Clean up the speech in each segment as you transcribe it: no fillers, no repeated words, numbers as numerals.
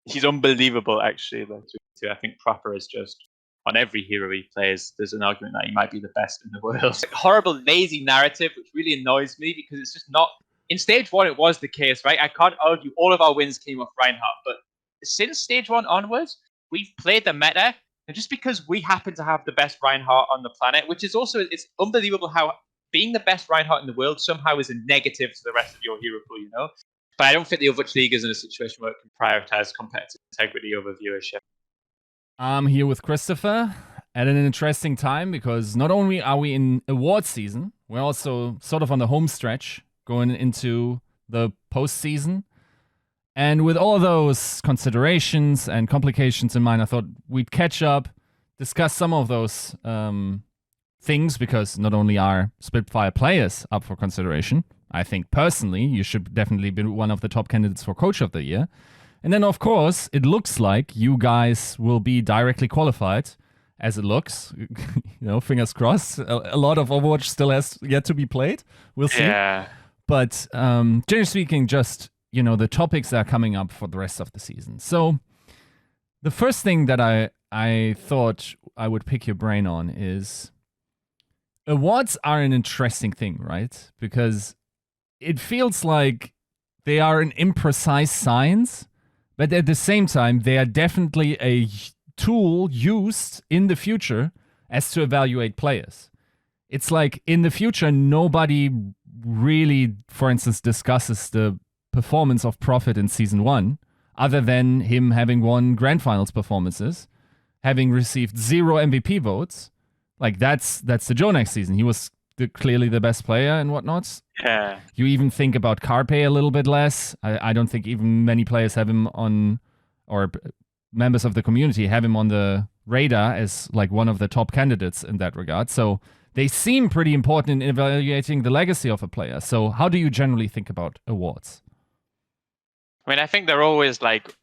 he's unbelievable actually. Like, I think Proper is just on every hero he plays. There's an argument that he might be the best in the world. Horrible, lazy narrative, which really annoys me because it's just not. In stage 1, it was the case, right? I can't argue all of our wins came off Reinhardt, but since stage 1 onwards, we've played the meta, and just because we happen to have the best Reinhardt on the planet, which is also, it's unbelievable how being the best Reinhardt in the world somehow is a negative to the rest of your hero pool, you know? But I don't think the Overwatch League is in a situation where it can prioritize competitive integrity over viewership. I'm here with ChrisTFer at an interesting time because not only are we in award season, we're also sort of on the home stretch going into the postseason. And with all those considerations and complications in mind, I thought we'd catch up, discuss some of those things, because not only are Spitfire players up for consideration, I think personally you should definitely be one of the top candidates for Coach of the Year. And then, of course, it looks like you guys will be directly qualified, as it looks. Fingers crossed. A lot of Overwatch still has yet to be played. We'll see. Yeah. But generally speaking, just the topics that are coming up for the rest of the season. So the first thing that I thought I would pick your brain on is awards are an interesting thing, right? Because it feels like they are an imprecise science, but at the same time, they are definitely a tool used in the future as to evaluate players. It's like in the future, nobody really, for instance, discusses the performance of Prophet in Season 1, other than him having won Grand Finals performances, having received 0 MVP votes. Like, that's the Joe next season. He was clearly the best player and whatnot. Yeah. You even think about Carpe a little bit less. I don't think even many players have him on, or members of the community have him on the radar as like one of the top candidates in that regard. So they seem pretty important in evaluating the legacy of a player. So how do you generally think about awards? I mean, I think they're always like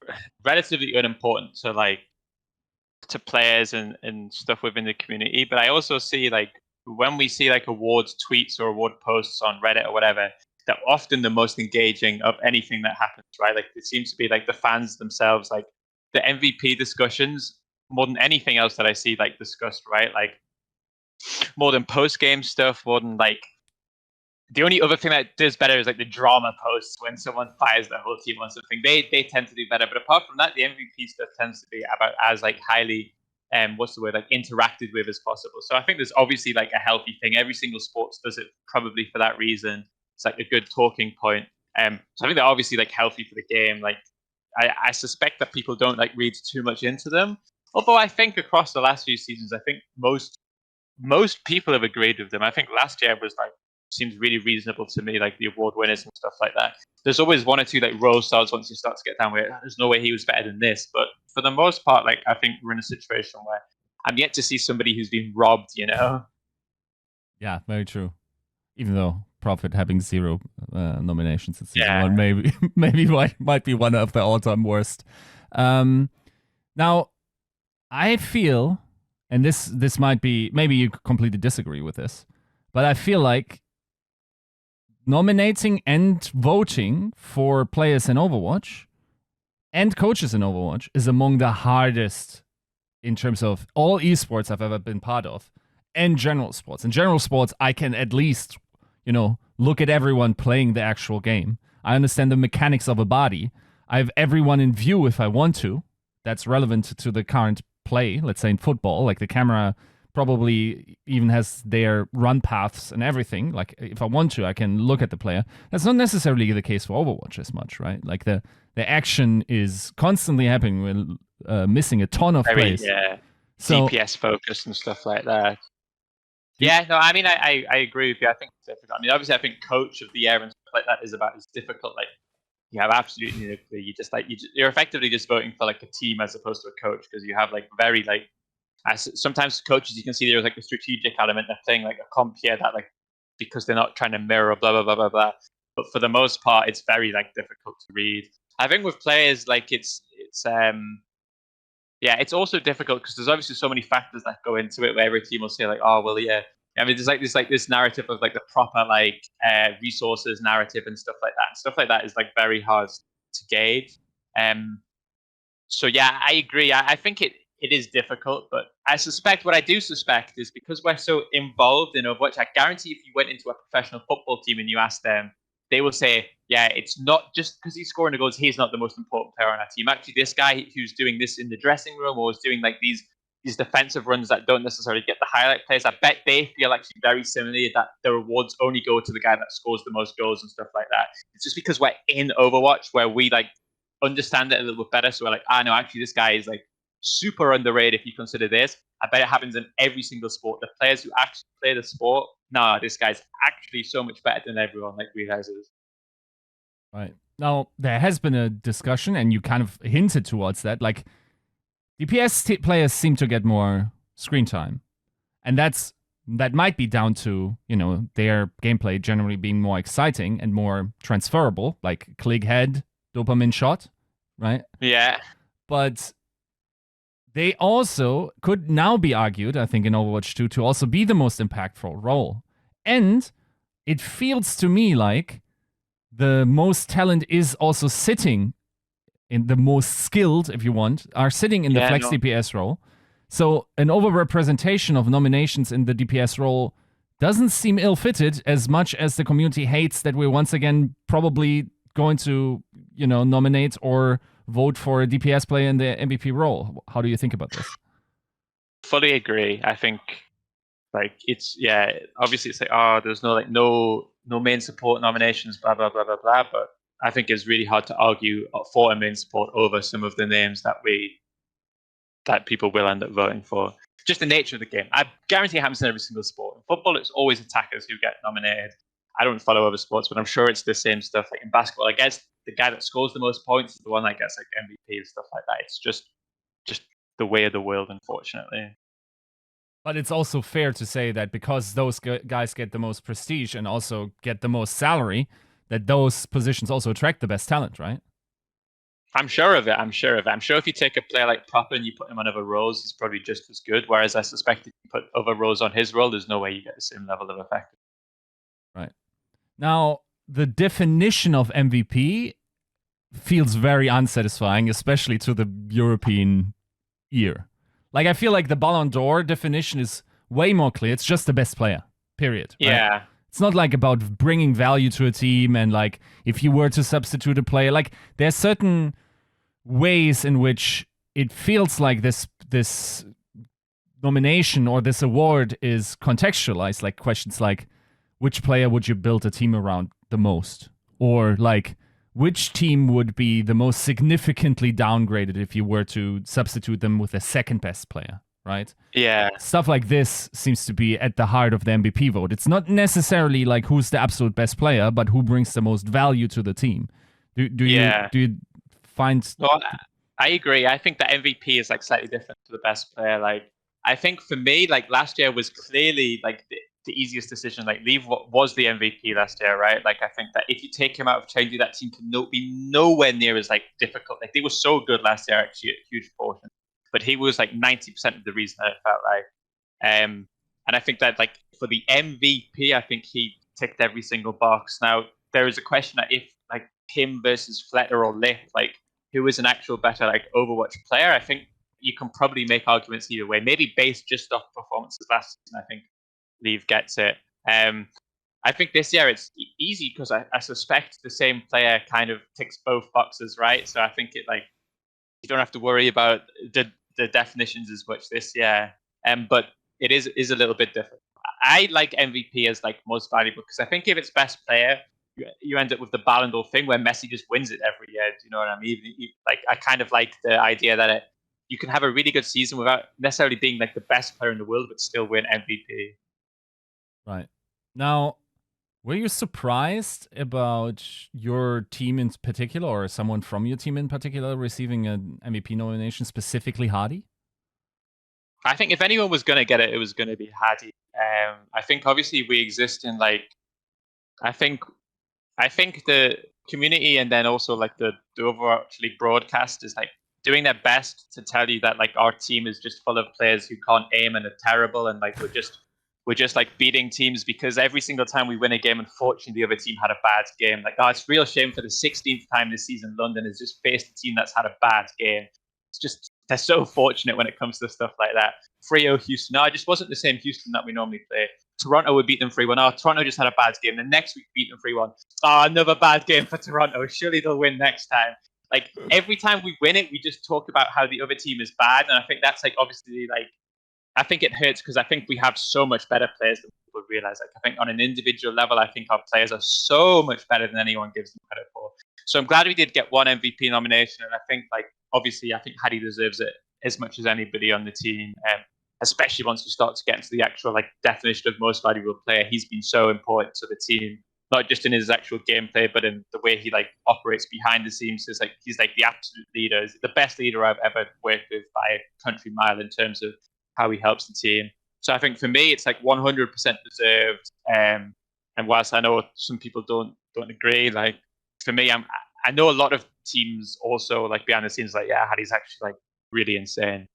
relatively unimportant to players and stuff within the community. But I also see like when we see like awards tweets or award posts on Reddit or whatever, they're often the most engaging of anything that happens, right? Like it seems to be like the fans themselves, like the MVP discussions more than anything else that I see like discussed, right? Like more than post-game stuff, more than like the only other thing that does better is like the drama posts when someone fires their whole team on something. They tend to do better. But apart from that, the MVP stuff tends to be about as like highly like interacted with as possible. So I think there's obviously like a healthy thing. Every single sports does it probably for that reason. It's like a good talking point. So I think they're obviously like healthy for the game. Like I suspect that people don't like read too much into them. Although I think across the last few seasons, I think most people have agreed with them. I think last year was like seems really reasonable to me, like the award winners and stuff like that. There's always one or two like role stars once you start to get down where there's no way he was better than this. But for the most part, like I think we're in a situation where I'm yet to see somebody who's been robbed, Yeah, very true. Even though Prophet having 0 nominations in season 1 maybe might be one of the all-time worst. Now, I feel, and this might be, maybe you completely disagree with this, but I feel like nominating and voting for players in Overwatch and coaches in Overwatch is among the hardest in terms of all esports I've ever been part of, and general sports. In general sports, I can at least, look at everyone playing the actual game. I understand the mechanics of a body. I have everyone in view if I want to. That's relevant to the current play. Let's say in football, like the camera probably even has their run paths and everything. Like if I want to, I can look at the player. That's not necessarily the case for Overwatch as much, right? Like the action is constantly happening. We're missing a ton of plays. Yeah, so, DPS focus and stuff like that. Yeah, no, I mean, I agree with you. I think it's difficult. I mean, obviously, I think Coach of the Year and stuff like that is about as difficult. Like, you have absolutely, you're effectively just voting for like a team as opposed to a coach because you have like very like, sometimes coaches you can see there's like a strategic element of thing like a comp here that like because they're not trying to mirror blah blah blah blah blah. But for the most part, it's very like difficult to read. I think with players like it's also difficult because there's obviously so many factors that go into it where every team will say like, oh well, yeah. I mean, there's this narrative of like the proper like resources narrative and stuff like that. Stuff like that is like very hard to gauge. So yeah, I agree. I think it is difficult, but what I do suspect is because we're so involved in Overwatch, I guarantee if you went into a professional football team and you asked them, they will say, yeah, it's not just because he's scoring the goals, he's not the most important player on our team. Actually, this guy who's doing this in the dressing room or is doing like these defensive runs that don't necessarily get the highlight plays, I bet they feel actually very similarly that the rewards only go to the guy that scores the most goals and stuff like that. It's just because we're in Overwatch where we like understand it a little bit better. So we're like, no, actually, this guy is like super underrated if you consider this. I bet it happens in every single sport. The players who actually play the sport, no, this guy's actually so much better than everyone like realizes. Right. Now, there has been a discussion, and you kind of hinted towards that. Like, DPS players seem to get more screen time. And that might be down to, their gameplay generally being more exciting and more transferable, like click head, dopamine shot, right? Yeah. But they also could now be argued, I think, in Overwatch 2 to also be the most impactful role. And it feels to me like the most talent is also sitting in the most skilled, if you want, are sitting in the flex DPS role. So an overrepresentation of nominations in the DPS role doesn't seem ill-fitted as much as the community hates that we're once again probably going to, nominate or vote for a DPS player in the MVP role. How do you think about this? Fully agree. I think it's obviously it's like there's no main support nominations, blah blah blah blah blah. But I think it's really hard to argue for a main support over some of the names that people will end up voting for. Just the nature of the game. I guarantee it happens in every single sport. In football, it's always attackers who get nominated. I don't follow other sports, but I'm sure it's the same stuff. Like in basketball, I guess the guy that scores the most points is the one that gets like MVP and stuff like that. It's just the way of the world, unfortunately. But it's also fair to say that because those guys get the most prestige and also get the most salary, that those positions also attract the best talent, right? I'm sure of it. I'm sure if you take a player like Proper and you put him on other roles, he's probably just as good. Whereas I suspect if you put other roles on his role, there's no way you get the same level of effect. Right. Now, the definition of MVP feels very unsatisfying, especially to the European ear. Like, I feel like the Ballon d'Or definition is way more clear. It's just the best player, period. Right? Yeah. It's not like about bringing value to a team and like if you were to substitute a player, like there's certain ways in which it feels like this nomination or this award is contextualized, like questions like which player would you build a team around the most, or like which team would be the most significantly downgraded if you were to substitute them with a second best player, right? Yeah. Stuff like this seems to be at the heart of the MVP vote. It's not necessarily like who's the absolute best player, but who brings the most value to the team. Do you find? Well, I agree. I think that MVP is like slightly different to the best player. Like I think for me, like last year was clearly like the easiest decision. Like Leave was the MVP last year, right? Like I think that if you take him out of changing that team to be nowhere near as like difficult. Like they were so good last year, actually, a huge portion. But he was like 90% of the reason that it felt like. And I think that like for the MVP, I think he ticked every single box. Now there is a question that if like him versus Fletter or Lip, like who is an actual better like Overwatch player, I think you can probably make arguments either way. Maybe based just off performances last season, I think Leave gets it. I think this year it's easy because I suspect the same player kind of ticks both boxes, right? So I think it like you don't have to worry about the definitions as much this year. But it is a little bit different. I like MVP as like most valuable because I think if it's best player, you end up with the Ballon d'Or thing where Messi just wins it every year. Do you know what I mean? Like I kind of like the idea that you can have a really good season without necessarily being like the best player in the world, but still win MVP. Right. Now, were you surprised about your team in particular, or someone from your team in particular, receiving an MVP nomination, specifically Hadi? I think if anyone was going to get it, it was going to be Hadi. I think obviously we exist in like, I think the community and then also like the Overwatch League broadcast is like doing their best to tell you that like our team is just full of players who can't aim and are terrible and like we're just like beating teams because every single time we win a game, unfortunately the other team had a bad game. Like, it's a real shame for the 16th time this season London has just faced a team that's had a bad game. it's just they're so fortunate when it comes to stuff like that. Frio, Houston, no, it just wasn't the same Houston that we normally play. Toronto would beat them 3-1. Oh, Toronto just had a bad game. The next week beat them 3-1. Oh, another bad game for Toronto. Surely they'll win next time. Like every time we win it, we just talk about how the other team is bad, and I think that's like obviously like I think it hurts because I think we have so much better players than people realize. Like I think on an individual level, I think our players are so much better than anyone gives them credit for. So I'm glad we did get one MVP nomination, and I think like obviously I think Hadi deserves it as much as anybody on the team. Especially once we start to get into the actual like definition of most valuable player, he's been so important to the team, not just in his actual gameplay, but in the way he like operates behind the scenes. It's like he's like the absolute leader, he's the best leader I've ever worked with by a country mile in terms of how he helps the team. So I think for me, it's like 100% deserved. And whilst I know some people don't agree, like for me, I know a lot of teams also like behind the scenes like yeah, Hadi's actually like really insane.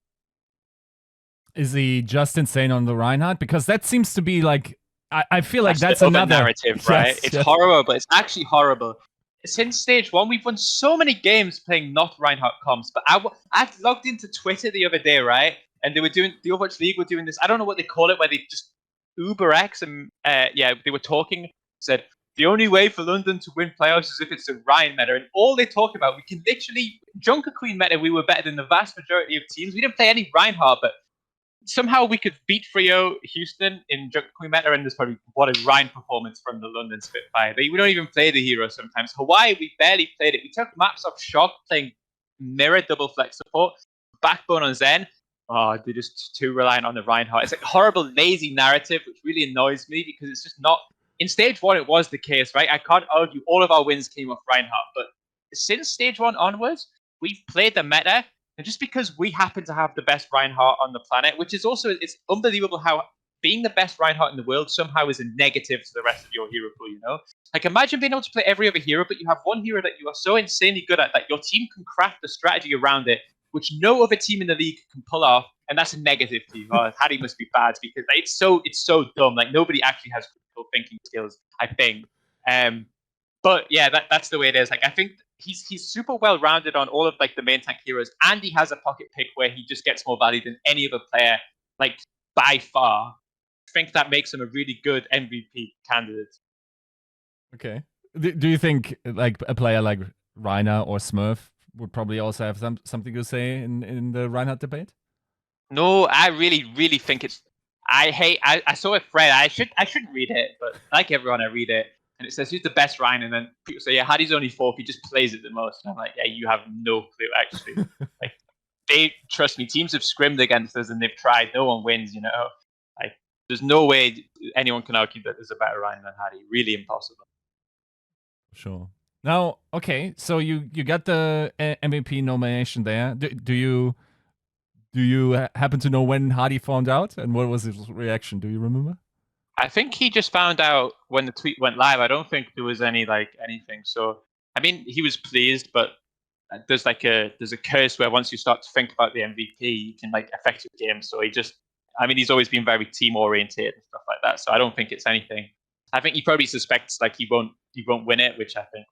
Is he just insane on the Reinhardt? Because that seems to be like I feel like that's another narrative, right? Yes, it's yes. horrible, but it's actually horrible. Since stage 1, we've won so many games playing not Reinhardt comps. But I logged into Twitter the other day, right? And they were doing the Overwatch League were doing this. I don't know what they call it, where they just UberX and they were talking. Said the only way for London to win playoffs is if it's a Ryan meta, and all they talk about, we can literally Junker Queen meta. We were better than the vast majority of teams. We didn't play any Reinhardt, but somehow we could beat Frio Houston in Junker Queen meta, and there's probably what a Ryan performance from the London Spitfire. We don't even play the hero sometimes. Hawaii, we barely played it. We took maps off Shock playing mirror double flex support. Backbone on Zen. Oh, they're just too reliant on the Reinhardt. It's like a horrible, lazy narrative, which really annoys me because it's just not. In stage 1, it was the case, right? I can't argue all of our wins came off Reinhardt, but since stage 1 onwards, we've played the meta. And just because we happen to have the best Reinhardt on the planet, which is also, it's unbelievable how being the best Reinhardt in the world somehow is a negative to the rest of your hero pool, you know? Like imagine being able to play every other hero, but you have one hero that you are so insanely good at that your team can craft a strategy around it, which no other team in the league can pull off, and that's a negative to you. Oh, Hadi must be bad because it's so dumb. Like nobody actually has critical thinking skills, I think. But yeah, that's the way it is. Like I think he's super well rounded on all of like the main tank heroes, and he has a pocket pick where he just gets more value than any other player, like by far. I think that makes him a really good MVP candidate. Okay. Do you think like a player like Reiner or Smurf would probably also have something to say in the Reinhardt debate? No, I really think it's. I saw a thread. I shouldn't read it, but like everyone, I read it. And it says, who's the best Ryan? And then people say, yeah, Hadi's only 4th. He just plays it the most. And I'm like, yeah, you have no clue, actually. Like, trust me, teams have scrimmed against us and they've tried. No one wins, you know? Like, there's no way anyone can argue that there's a better Ryan than Hadi. Really impossible. Sure. Now, okay, so you got the MVP nomination there. Do you happen to know when Hadi found out and what was his reaction? Do you remember? I think he just found out when the tweet went live. I don't think there was anything. So I mean, he was pleased, but there's a curse where once you start to think about the MVP, you can like affect your game. So he's always been very team oriented and stuff like that. So I don't think it's anything. I think he probably suspects like he won't win it, which I think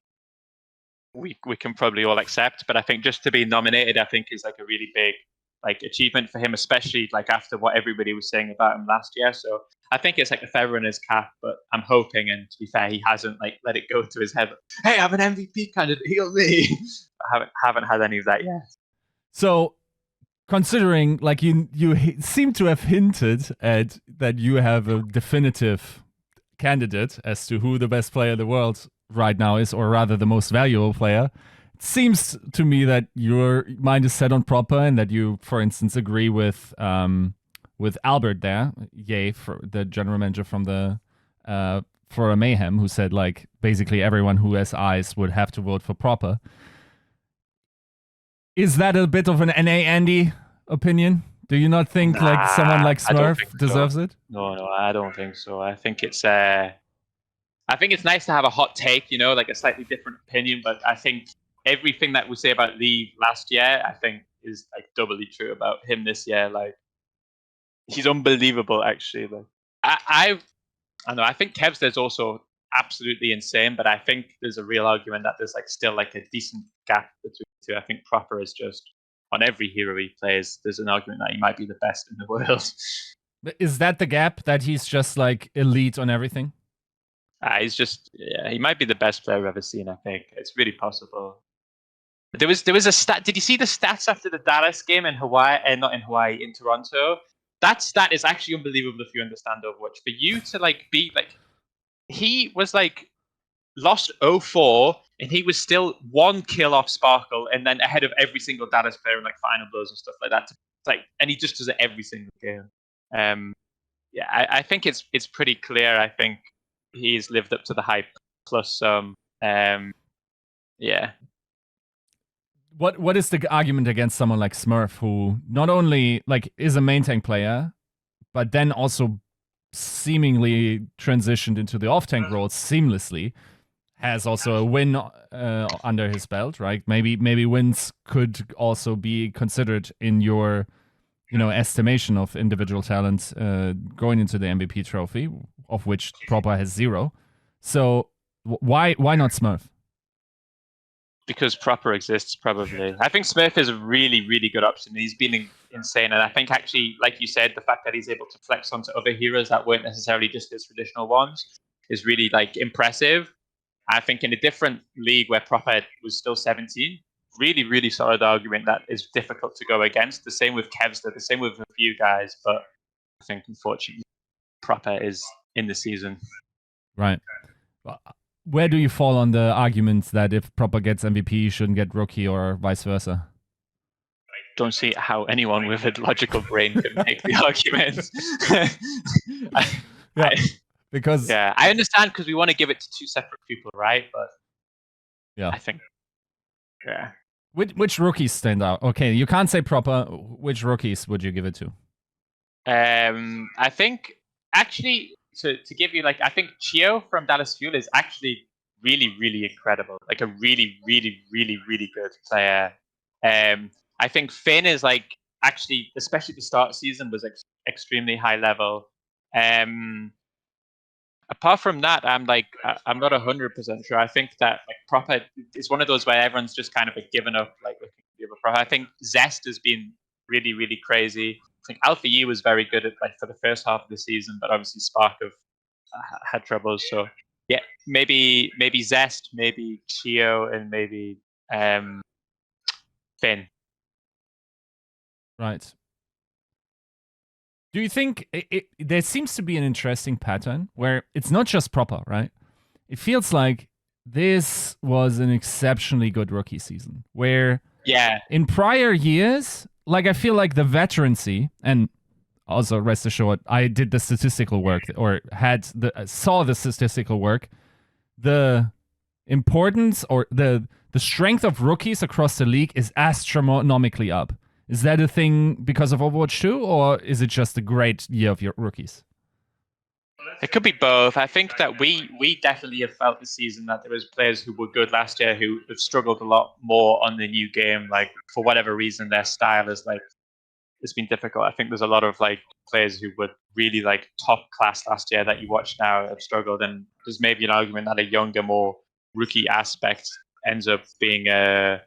we can probably all accept. But I think just to be nominated, I think is like a really big like achievement for him, especially like after what everybody was saying about him last year. So I think it's like a feather in his cap, but I'm hoping, and to be fair, he hasn't like let it go to his head. Hey, I'm an MVP candidate, heal me. I haven't had any of that yet. So considering like you seem to have hinted at that you have a definitive candidate as to who the best player in the world right now is, or rather the most valuable player. It seems to me that your mind is set on proper and that you, for instance, agree with Albert there, for the general manager from the for a Mayhem, who said like basically everyone who has eyes would have to vote for proper. Is that a bit of an NA Andy opinion? Do you not think like someone like Smurf deserves it? No, I don't think so. I think it's nice to have a hot take, you know, like a slightly different opinion, but I think everything that we say about Lee last year, I think is like doubly true about him this year. Like he's unbelievable, actually. Like I don't know. I think Kev's also absolutely insane, but I think there's a real argument that there's like still like a decent gap between the two. I think proper is just on every hero he plays, there's an argument that he might be the best in the world. Is that the gap, that he's just like elite on everything? He's just, yeah, he might be the best player I've ever seen. I think it's really possible. There was a stat. Did you see the stats after the Dallas game in Hawaii? Not in Hawaii, in Toronto. That stat is actually unbelievable if you understand Overwatch. For you to like beat, like, he was like lost 0-4 and he was still 1 kill off Sparkle and then ahead of every single Dallas player in like final blows and stuff like that. Like, and he just does it every single game. Yeah, I think it's pretty clear. I think he's lived up to the hype plus some. Yeah. What is the argument against someone like Smurf, who not only like is a main tank player, but then also seemingly transitioned into the off tank role seamlessly, has also a win under his belt, right? Maybe wins could also be considered in your, you know, estimation of individual talent going into the MVP trophy, of which Proper has 0. So why not Smurf? Because Proper exists, probably. I think Smurf is a really, really good option. He's been insane. And I think actually, like you said, the fact that he's able to flex onto other heroes that weren't necessarily just his traditional ones is really like impressive. I think in a different league where Proper was still 17, really, really solid argument that is difficult to go against. The same with Kevster, the same with a few guys. But I think, unfortunately, Proper is in the season. Right. Where do you fall on the argument that if Proper gets MVP, he shouldn't get Rookie, or vice versa? I don't see how anyone with a logical brain can make the argument. Because I understand, because we want to give it to 2 separate people, right? But yeah, I think, yeah. Which rookies stand out? Okay, you can't say Proper. Which rookies would you give it to? I think actually, to give you, like, I think Chio from Dallas Fuel is actually really, really incredible. Like a really, really, really, really good player. I think Finn is like actually, especially the start season, was extremely high level. Apart from that, I'm not 100% sure. I think that like Proper is one of those where everyone's just kind of like given up, like looking to give a Proper. I think Zest has been really, really crazy. I think Alpha E was very good at like for the first half of the season, but obviously Spark have had troubles. So yeah, maybe Zest, maybe Chio, and maybe Finn. Right. Do you think there seems to be an interesting pattern where it's not just Proper, right? It feels like this was an exceptionally good rookie season where in prior years, like I feel like the veterancy, and also rest assured, I did the statistical work or saw the statistical work, the importance or the strength of rookies across the league is astronomically up. Is that a thing because of Overwatch 2, or is it just a great year of your rookies? It could be both. I think that we definitely have felt this season that there was players who were good last year who have struggled a lot more on the new game. Like for whatever reason, their style is like, it's been difficult. I think there's a lot of like players who were really like top class last year that you watch now have struggled, and there's maybe an argument that a younger, more rookie aspect ends up being a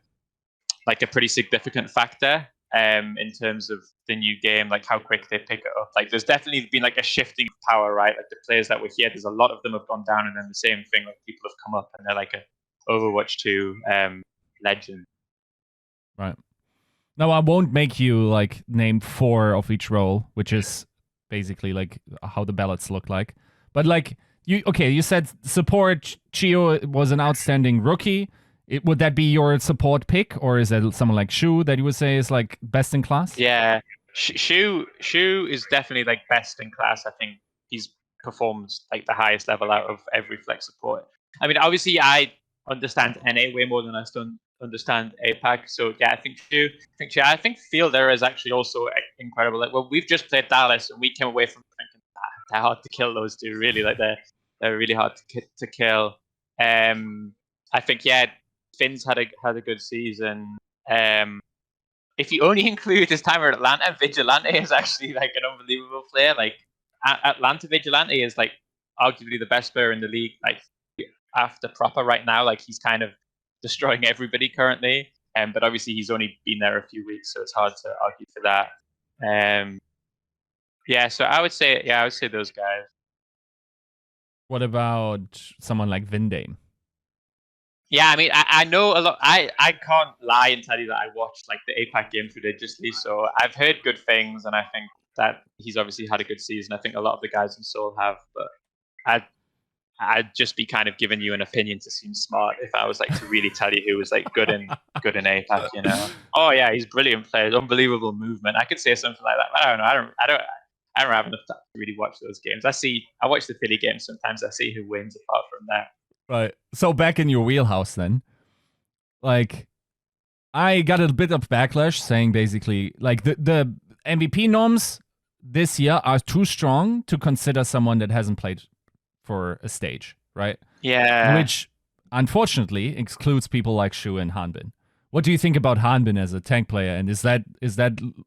pretty significant factor in terms of the new game, like how quick they pick it up. Like there's definitely been like a shifting of power, right? Like the players that were here, there's a lot of them have gone down, and then the same thing, like people have come up and they're like a Overwatch 2 legend. Right. Now I won't make you like name 4 of each role, which is basically like how the ballots look like. But like you said support Chio was an outstanding rookie. Would that be your support pick, or is that someone like Shu that you would say is like best in class? Yeah, Shu is definitely like best in class. I think he's performed like the highest level out of every flex support. I mean, obviously, I understand NA way more than I understand APAC. So yeah, I think Shu. I think Fielder is actually also incredible. Like, well, we've just played Dallas, and we came away from thinking they're hard to kill. Those two, really, like they're really hard to kill. I think Finn's had a good season. If you only include his time at Atlanta, Vigilante is actually like an unbelievable player. Like Atlanta Vigilante is like arguably the best player in the league. Like after Proper right now, like he's kind of destroying everybody currently. But obviously he's only been there a few weeks, so it's hard to argue for that. Yeah, so I would say those guys. What about someone like Vindame? Yeah, I mean, I know a lot. I can't lie and tell you that I watched like the APAC games religiously, so I've heard good things, and I think that he's obviously had a good season. I think a lot of the guys in Seoul have, but I'd just be kind of giving you an opinion to seem smart if I was like to really tell you who was like good in APAC, you know. Oh yeah, he's brilliant player, unbelievable movement. I could say something like that, but I don't know. I don't have enough time to really watch those games. I watch the Philly games sometimes. I see who wins apart from that. Right. So back in your wheelhouse then. Like, I got a bit of backlash saying basically, like, the MVP norms this year are too strong to consider someone that hasn't played for a stage, right? Yeah. Which, unfortunately, excludes people like Shu and Hanbin. What do you think about Hanbin as a tank player? And is that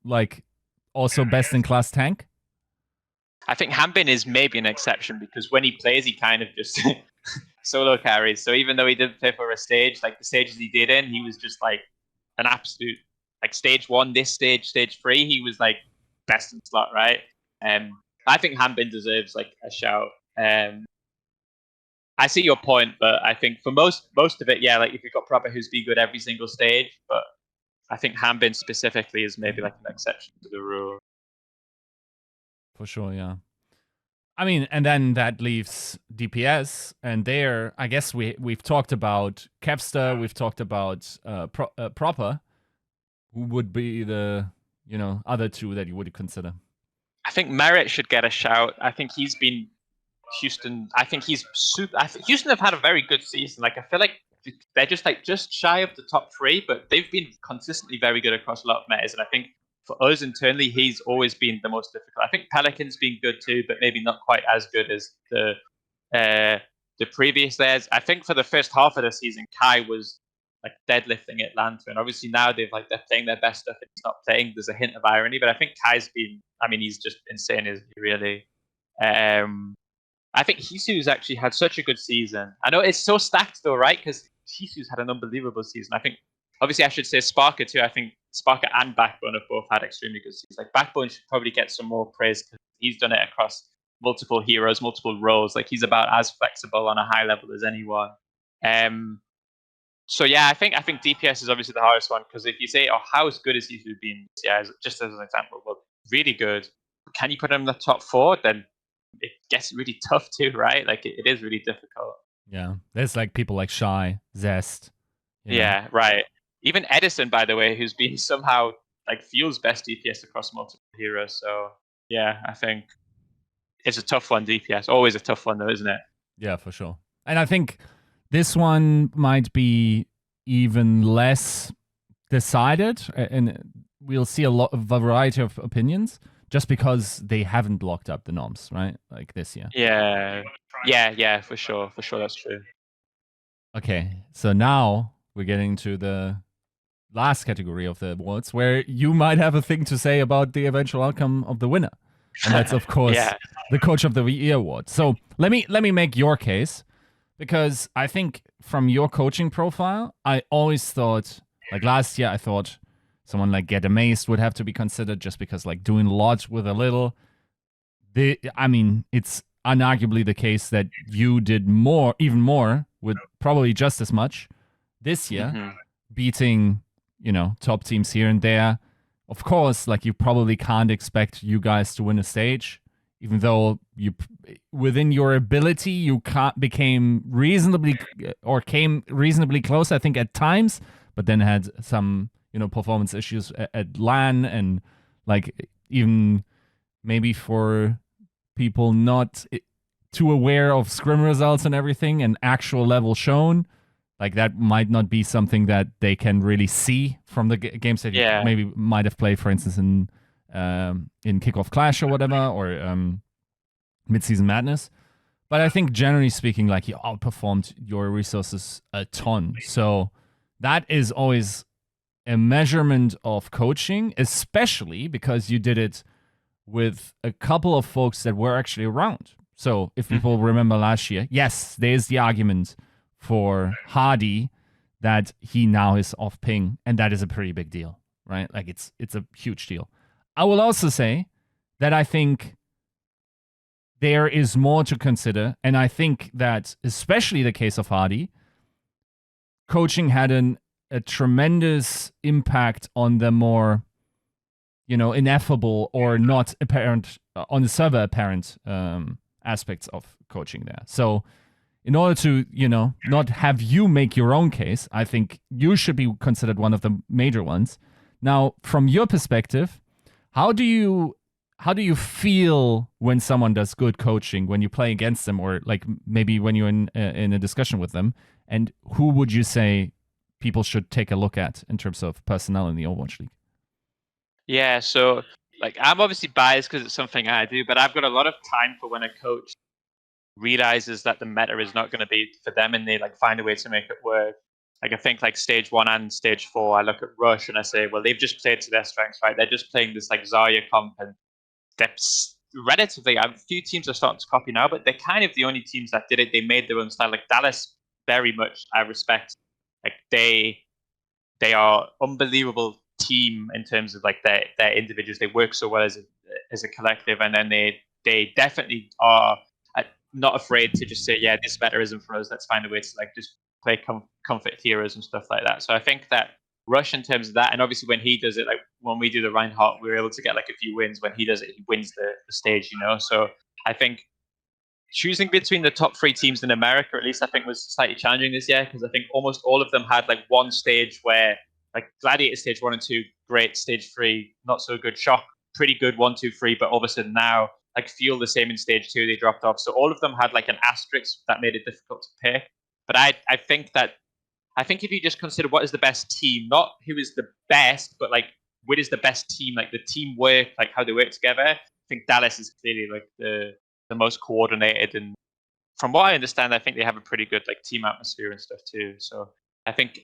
like, also best-in-class tank? I think Hanbin is maybe an exception because when he plays, he kind of just solo carries. So even though he didn't play for a stage, like the stages he did in, he was just like an absolute, like stage 1, this stage 3, he was like best in slot, right? I think Hanbin deserves like a shout. I see your point, but I think for most of it, yeah, like if you've got Proper who's been good every single stage, but I think Hanbin specifically is maybe like an exception to the rule. For sure, yeah. I mean, and then that leaves DPS, and there, I guess we've talked about Kevster, we've talked about Proper. Who would be the other two that you would consider? I think Merritt should get a shout. I think he's been Houston. I think he's super. I think Houston have had a very good season. Like I feel like they're just shy of the top 3, but they've been consistently very good across a lot of metas, and I think. For us internally, he's always been the most difficult. I think Pelican's been good too, but maybe not quite as good as the previous layers. I think for the first half of the season, Kai was like deadlifting Atlanta, and obviously now they're playing their best stuff and he's not playing. There's a hint of irony, but I think Kai's been. I mean, he's just insane, isn't he? Really. I think Hisu's actually had such a good season. I know it's so stacked though, right? Because Hisu's had an unbelievable season. I think. Obviously, I should say Sparker too. I think Sparker and Backbone have both had extremely good seasons. Like Backbone should probably get some more praise because he's done it across multiple heroes, multiple roles. Like he's about as flexible on a high level as anyone. So yeah, I think DPS is obviously the hardest one because if you say, "Oh, how good is he been?" Yeah, just as an example, well, really good. Can you put him in the top 4? Then it gets really tough too, right? Like it is really difficult. Yeah, there's like people like Shy, Zest. Yeah, right. Even Edison, by the way, who's been somehow like feels best DPS across multiple heroes. So yeah, I think it's a tough one. DPS always a tough one, though, isn't it? Yeah, for sure. And I think this one might be even less decided, and we'll see a variety of opinions just because they haven't locked up the norms, right? Like this year. Yeah, for sure, that's true. Okay, so now we're getting to the last category of the awards where you might have a thing to say about the eventual outcome of the winner. And that's, of course, the Coach of the Year award. So let me make your case, because I think from your coaching profile, I always thought, like last year, I thought someone like Get Amazed would have to be considered just because like doing a lot with a little. I mean, it's unarguably the case that you did even more with probably just as much this year, beating top teams here and there. Of course, like you probably can't expect you guys to win a stage, even though within your ability you came reasonably close, I think, at times, but then had some performance issues at LAN, and like even maybe for people not too aware of scrim results and everything and actual level shown, like that might not be something that they can really see from the games that you maybe might have played, for instance, in Kickoff Clash or whatever, or Mid-Season Madness. But I think generally speaking, like you outperformed your resources a ton. So that is always a measurement of coaching, especially because you did it with a couple of folks that were actually around. So if people remember last year, yes, there's the argument for Hadi that he now is off ping, and that is a pretty big deal, right? Like it's a huge deal. I will also say that I think there is more to consider, and I think that especially the case of Hadi, coaching had a tremendous impact on the more, ineffable or not apparent on the server apparent aspects of coaching there. So in order to, not have you make your own case, I think you should be considered one of the major ones. Now, from your perspective, how do you feel when someone does good coaching, when you play against them, or like maybe when you're in a discussion with them? And who would you say people should take a look at in terms of personnel in the Overwatch League? Yeah, so like I'm obviously biased because it's something I do, but I've got a lot of time for when a coach realizes that the meta is not going to be for them and they like find a way to make it work. Like I think like stage 1 and stage 4, I look at Rush and I say, well, they've just played to their strengths, right? They're just playing this like Zarya comp, and that's relatively, a few teams are starting to copy now, but they're kind of the only teams that did it. They made their own style. Like Dallas, very much I respect. Like they are unbelievable team in terms of like their individuals. They work so well as a collective, and then they definitely are not afraid to just say, yeah, this meta isn't for us. Let's find a way to like just play comfort heroes and stuff like that. So I think that Rush in terms of that, and obviously when he does it, like when we do the Reinhardt, we were able to get like a few wins. When he does it, he wins the stage, So I think choosing between the top 3 teams in America, at least I think, was slightly challenging this year, because I think almost all of them had like one stage where like Gladiator stage 1 and 2, great. Stage 3, not so good. Shock, pretty good 1, 2, 3, but all of a sudden now like Fuel the same in stage 2, they dropped off. So all of them had like an asterisk that made it difficult to pick. But I think if you just consider what is the best team, not who is the best, but like what is the best team, like the teamwork, like how they work together, I think Dallas is clearly like the most coordinated, and from what I understand, I think they have a pretty good like team atmosphere and stuff too. So I think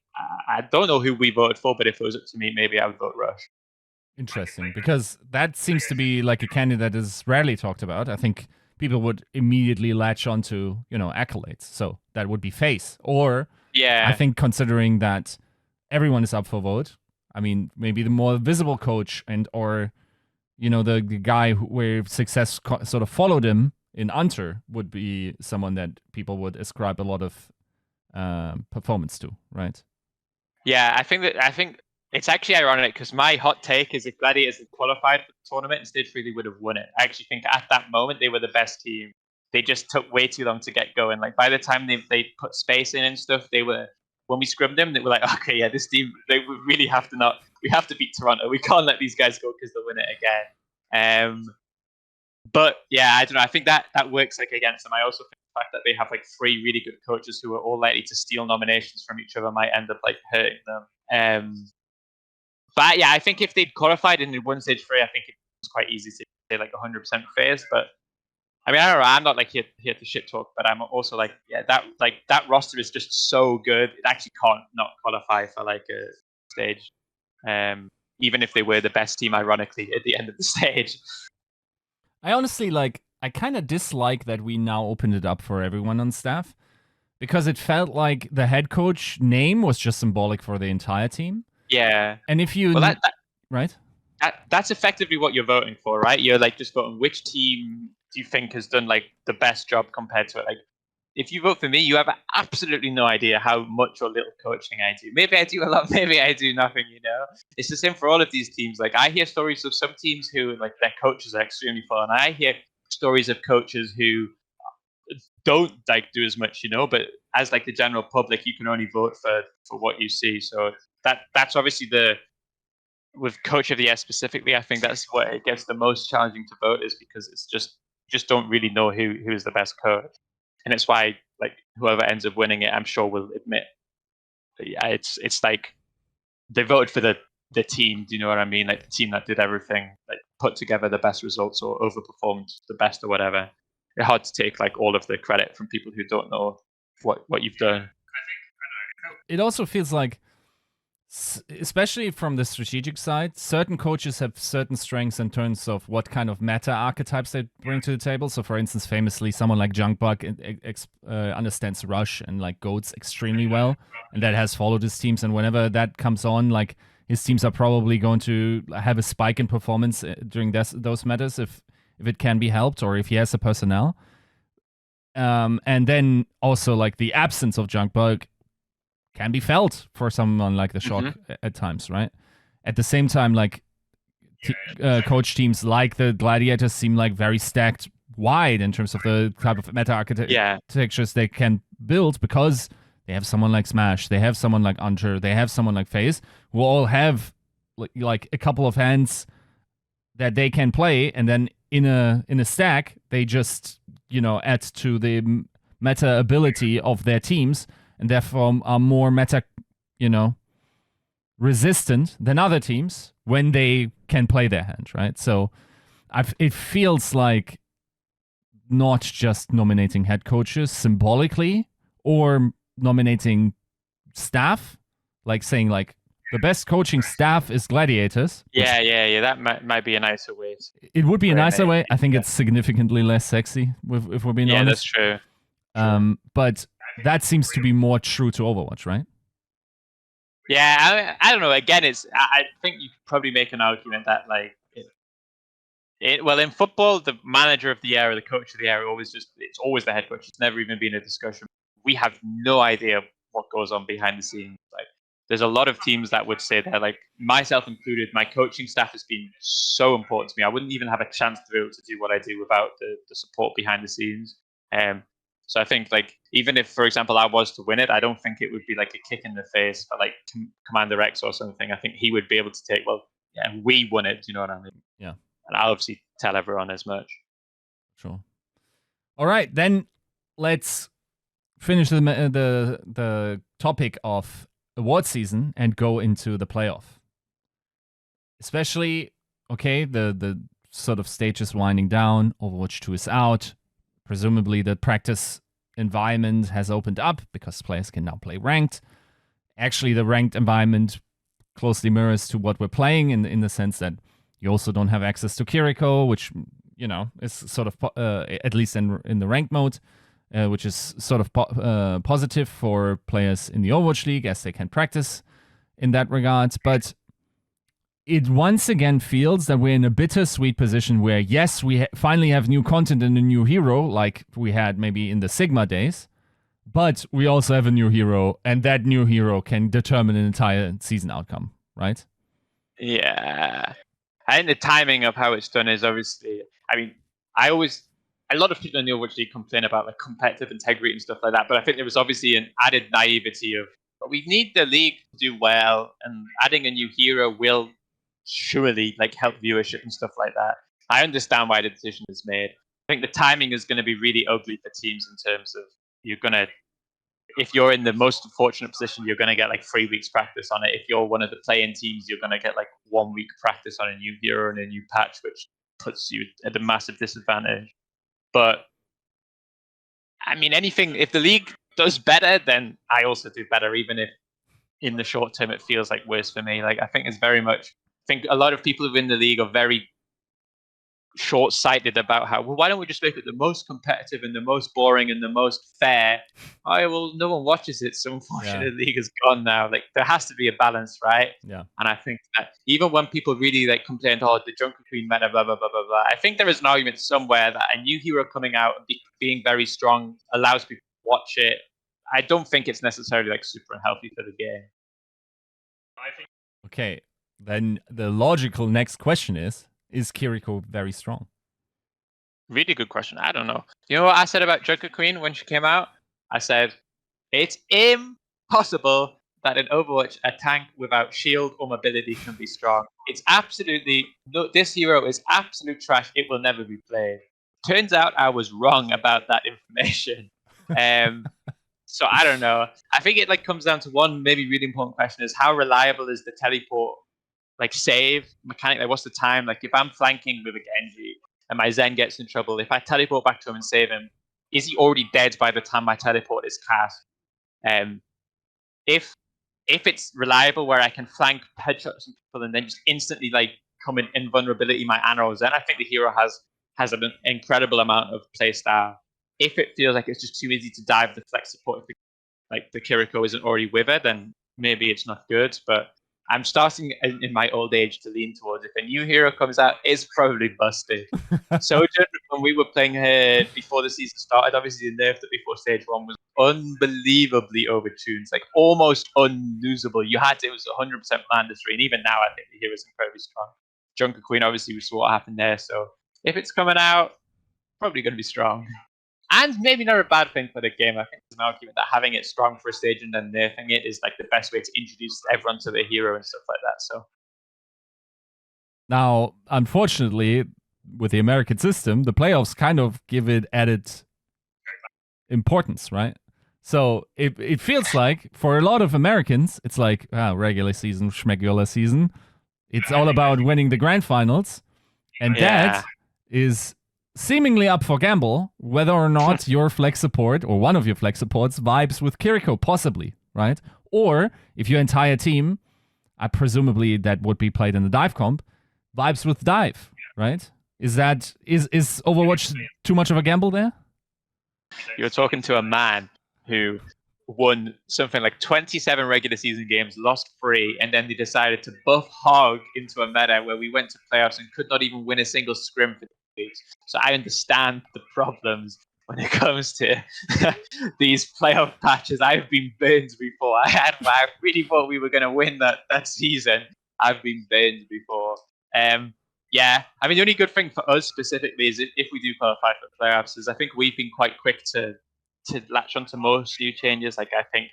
I don't know who we voted for, but if it was up to me, maybe I would vote Rush. Interesting, because that seems to be like a candidate that is rarely talked about. I think people would immediately latch onto, accolades. So that would be FaZe. Or Yeah, I think considering that everyone is up for vote, I mean, maybe the more visible coach or the guy where success sort of followed him in Unter would be someone that people would ascribe a lot of performance to, right? yeah. I think it's actually ironic because my hot take is if Gladiators had qualified for the tournament and stage 3, they would have won it. I actually think at that moment they were the best team. They just took way too long to get going. Like by the time they put space in and stuff, when we scrimmed them, they were like, okay, yeah, this team, we really have to we have to beat Toronto. We can't let these guys go because they'll win it again. But yeah, I don't know. I think that works like against them. I also think the fact that they have like 3 really good coaches who are all likely to steal nominations from each other might end up like hurting them. But yeah, I think if they'd qualified and they'd won stage 3, I think it was quite easy to say like 100% FaZe. But I mean, I don't know. I'm not like here to shit talk, but I'm also like, yeah, that roster is just so good. It actually can't not qualify for like a stage, even if they were the best team, ironically, at the end of the stage. I honestly I kind of dislike that we now opened it up for everyone on staff, because it felt like the head coach name was just symbolic for the entire team. Yeah. And if you, well, right? That's effectively what you're voting for, right? You're like just voting which team do you think has done like the best job compared to it. Like, if you vote for me, you have absolutely no idea how much or little coaching I do. Maybe I do a lot, maybe I do nothing. It's the same for all of these teams. Like, I hear stories of some teams who like their coaches are extremely fun. I hear stories of coaches who don't like do as much, but as like the general public, you can only vote for what you see. So that's obviously with coach of the year specifically, I think that's what it gets the most challenging to vote, is because it's just don't really know who is the best coach, and it's why like whoever ends up winning it, I'm sure will admit, yeah, it's like they voted for the team. Do you know what I mean? Like the team that did everything, like put together the best results or overperformed the best or whatever. It's hard to take like all of the credit from people who don't know what you've done. It also feels like Especially from the strategic side, certain coaches have certain strengths in terms of what kind of meta archetypes they bring to the table. So, for instance, famously, someone like Junkbug understands Rush and like Goats extremely well, and that has followed his teams. And whenever that comes on, like his teams are probably going to have a spike in performance during those metas if it can be helped or if he has the personnel. And then also like the absence of Junkbug can be felt for someone like the Shock at times, right? At the same time, like coach teams like the Gladiators seem like very stacked wide in terms of the type of meta architectures they can build because they have someone like Smash, they have someone like Unter, they have someone like FaZe, who all have like a couple of hands that they can play, and then in a stack they just add to the meta ability of their teams, and therefore are more meta, resistant than other teams when they can play their hand, right? So it feels like not just nominating head coaches symbolically or nominating staff, like saying like the best coaching staff is Gladiators. Yeah. That might be a nicer way. It would be a nicer way. I think it's significantly less sexy, if we're being honest. Yeah, that's true. But that seems to be more true to Overwatch, right? Yeah, I don't know. Again, I think you could probably make an argument that like, well, in football, the manager of the year or the coach of the year it's always the head coach. It's never even been a discussion. We have no idea what goes on behind the scenes. Like, there's a lot of teams that would say that, like myself included, my coaching staff has been so important to me. I wouldn't even have a chance to be able to do what I do without the support behind the scenes. So I think, like, even if, for example, I was to win it, I don't think it would be like a kick in the face for like Commander X or something. I think he would be able to take, well, yeah, we won it. Do you know what I mean? Yeah. And I'll obviously tell everyone as much. Sure. All right, then let's finish the topic of award season and go into the playoff. Especially, okay, the sort of stage is winding down. Overwatch 2 is out. Presumably the practice environment has opened up because players can now play ranked. Actually, the ranked environment closely mirrors to what we're playing in the sense that you also don't have access to Kiriko, which, is sort of, at least in the ranked mode, which is sort of positive for players in the Overwatch League as they can practice in that regard. But it once again feels that we're in a bittersweet position where, yes, we finally have new content and a new hero, like we had maybe in the Sigma days, but we also have a new hero, and that new hero can determine an entire season outcome, right? Yeah. I think the timing of how it's done is obviously, I mean, a lot of people in the Overwatch League complain about like competitive integrity and stuff like that, but I think there was obviously an added naivety of, we need the league to do well, and adding a new hero will surely like help viewership and stuff like that. I understand why the decision is made. I think the timing is going to be really ugly for teams in terms of if you're in the most unfortunate position, you're going to get like 3 weeks practice on it. If you're one of the play-in teams, you're going to get like 1 week practice on a new hero and a new patch, which puts you at a massive disadvantage. But I mean, if the league does better, then I also do better, even if in the short term it feels like worse for me. Like, I think it's very much, I think a lot of people within the league are very short-sighted about how, well, why don't we just make it the most competitive and the most boring and the most fair? Oh, well, no one watches it, so unfortunately the league is gone now. Like, there has to be a balance, right? Yeah. And I think that even when people really like complain, oh, the Junker Queen meta, blah, blah, blah, blah, blah, I think there is an argument somewhere that a new hero coming out and being very strong allows people to watch it. I don't think it's necessarily like super unhealthy for the game. Okay, then the logical next question is Kiriko very strong? Really good question. I don't know. You know what I said about Joker Queen when she came out? I said, it's impossible that in Overwatch a tank without shield or mobility can be strong. It's absolutely, no, this hero is absolute trash. It will never be played. Turns out I was wrong about that information. So I don't know. I think it like comes down to one maybe really important question is how reliable is the teleport like save mechanic? Like, what's the time? Like, if I'm flanking with a Genji and my Zen gets in trouble, if I teleport back to him and save him, is he already dead by the time my teleport is cast? If if it's reliable where I can flank headshot some people and then just instantly like come in invulnerability my arrows, then I think the hero has an incredible amount of play style. If it feels like it's just too easy to dive the flex support, if like the Kiriko isn't already with her, then maybe it's not good. But I'm starting in my old age to lean towards if a new hero comes out, it's probably busted. Sojourn, when we were playing her before the season started, obviously the nerf that before stage 1 was unbelievably overtuned, like almost unlosable. You had to, it was 100% mandatory, and even now I think the hero is incredibly strong. Junker Queen, obviously we saw what happened there, so if it's coming out, probably going to be strong. And maybe not a bad thing for the game. I think there's an argument that having it strong for a stage and then nerfing it is like the best way to introduce everyone to the hero and stuff like that. So now, unfortunately, with the American system, the playoffs kind of give it added importance, right? So it feels like for a lot of Americans, it's like regular season, schmegular season. It's all about winning the grand finals, and that is seemingly up for gamble whether or not your flex support or one of your flex supports vibes with Kiriko, possibly, right? Or if your entire team, presumably that would be played in the dive comp, vibes with dive, right? Is Overwatch too much of a gamble there? You're talking to a man who won something like 27 regular season games, lost 3, and then they decided to buff hog into a meta where we went to playoffs and could not even win a single scrim for weeks. So I understand the problems when it comes to these playoff patches. I've been burned before. I really thought we were going to win that season. I've been burned before. Yeah, I mean, the only good thing for us specifically is if we do qualify for playoffs is I think we've been quite quick to latch onto most new changes. Like I think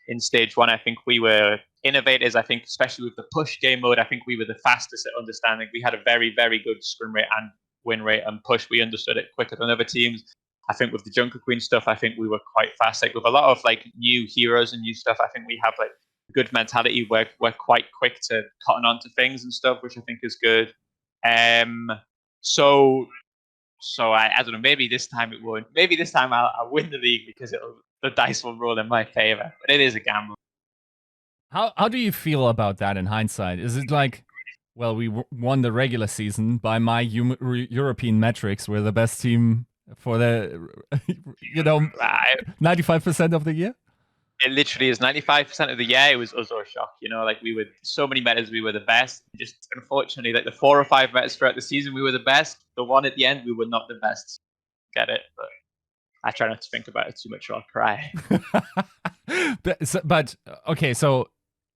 in stage 1, I think we were innovators. I think especially with the push game mode, I think we were the fastest at understanding. We had a very, very good scrim rate and win rate and push. We understood it quicker than other teams. I think with the Junker Queen stuff, I think we were quite fast. Like with a lot of like new heroes and new stuff, I think we have like good mentality. We're quite quick to cotton onto things and stuff, which I think is good. So I don't know. Maybe this time it won't. Maybe this time I'll win the league because the dice will roll in my favor. But it is a gamble. How do you feel about that in hindsight? Is it like, well, we won the regular season by my European metrics, we're the best team for the 95% of the year? It literally is 95% of the year. It was us or shock. Like we were so many metas, we were the best. Just unfortunately, like the 4 or 5 metas throughout the season, we were the best. The one at the end, we were not the best. Get it? But I try not to think about it too much or I'll cry. but okay, so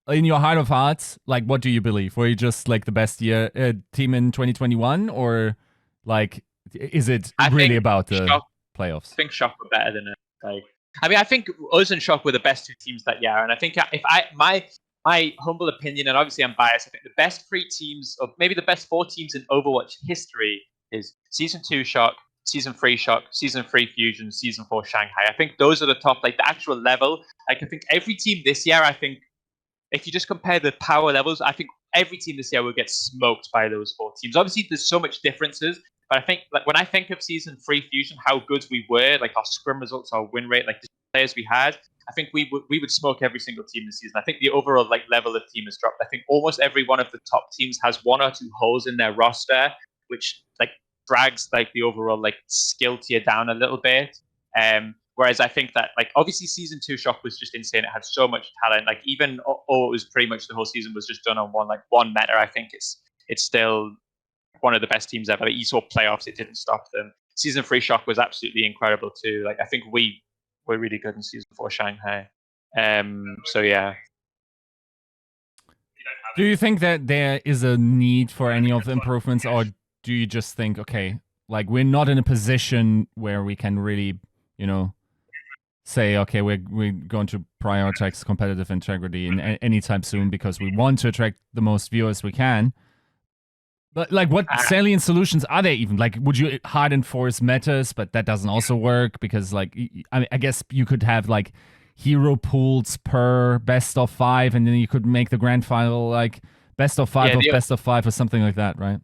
in your heart of hearts, like, what do you believe? Were you just like the best team in 2021, or like, is it really about the playoffs? I think Shock were better than it. Like, I mean, I think us and Shock were the best 2 teams that year, and I think my humble opinion, and obviously I'm biased, I think the best 3 teams, or maybe the best 4 teams in Overwatch history is Season 2 Shock, Season 3 Shock, Season 3 Fusion, Season 4 Shanghai. I think those are the top, like the actual level. Like I think every team this year, I think if you just compare the power levels, I think every team this year will get smoked by those 4 teams. Obviously, there's so much differences, but I think like when I think of Season 3 Fusion, how good we were, like our scrim results, our win rate, like the players we had, I think we would smoke every single team this season. I think the overall like level of team has dropped. I think almost every one of the top teams has 1 or 2 holes in their roster, which like drags like the overall like skill tier down a little bit. Whereas I think that like obviously Season 2 Shock was just insane. It had so much talent. Like even it was pretty much the whole season was just done on one meta. I think it's still one of the best teams ever. Like, you saw playoffs, it didn't stop them. Season 3 Shock was absolutely incredible too. Like I think we were really good in Season 4 Shanghai. So yeah. Do you think that there is a need for any of the improvements, or do you just think, okay, like we're not in a position where we can really, say, okay, we're going to prioritize competitive integrity in anytime soon because we want to attract the most viewers we can? But like, what salient solutions are there even? Like, would you hard enforce metas, but that doesn't also work because, like, I guess you could have like hero pools per best of 5, and then you could make the grand final like best of 5 of best of 5 or something like that, right?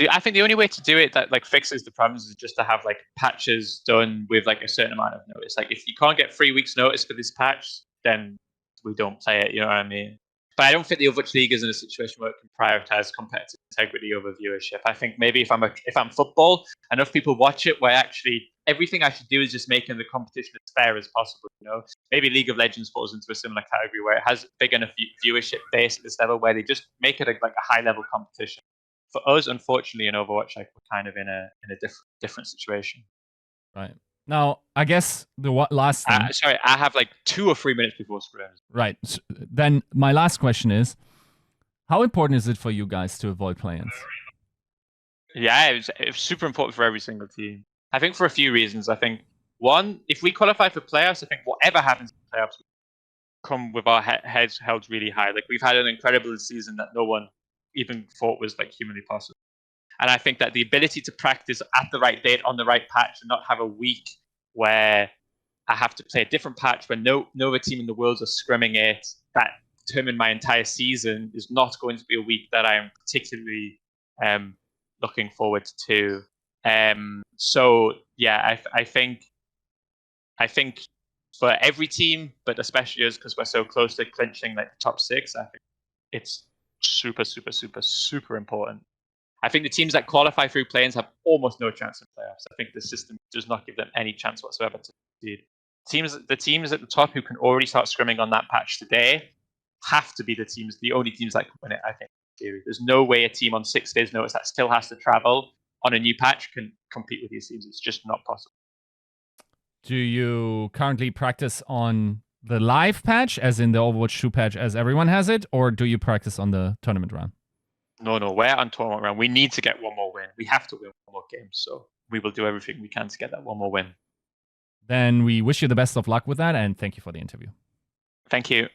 I think the only way to do it that like fixes the problems is just to have like patches done with like a certain amount of notice. Like if you can't get 3 weeks notice for this patch, then we don't play it. You know what I mean? But I don't think the Overwatch League is in a situation where it can prioritize competitive integrity over viewership. I think maybe if I'm football, enough people watch it where actually everything I should do is just making the competition as fair as possible. You know, maybe League of Legends falls into a similar category where it has big enough viewership base at this level where they just make it like a high level competition. For us, unfortunately, in Overwatch, like we're kind of in a different situation. Right. Now, I guess the last thing. Sorry, I have like 2 or 3 minutes before scrims. Right. So then my last question is, how important is it for you guys to avoid play-ins? Yeah, it was super important for every single team. I think for a few reasons. I think, one, if we qualify for playoffs, I think whatever happens in playoffs, we come with our heads held really high. Like, we've had an incredible season that no one even thought was like humanly possible. And I think that the ability to practice at the right date on the right patch and not have a week where I have to play a different patch where no other team in the world are scrimming it, that determined my entire season, is not going to be a week that I'm particularly looking forward to. So yeah, I think for every team, but especially us because we're so close to clinching like the top 6, I think it's super, super, super, super important. I think the teams that qualify through play-ins have almost no chance in playoffs. I think the system does not give them any chance whatsoever to succeed. The teams at the top who can already start scrimming on that patch today have to be the only teams that can win it, I think. There's no way a team on 6 days' notice that still has to travel on a new patch can compete with these teams. It's just not possible. Do you currently practice on the live patch, as in the Overwatch 2 patch, as everyone has it, or do you practice on the tournament run? No, we're on tournament run. We need to get one more win. We have to win one more game, so we will do everything we can to get that one more win. Then we wish you the best of luck with that, and thank you for the interview. Thank you.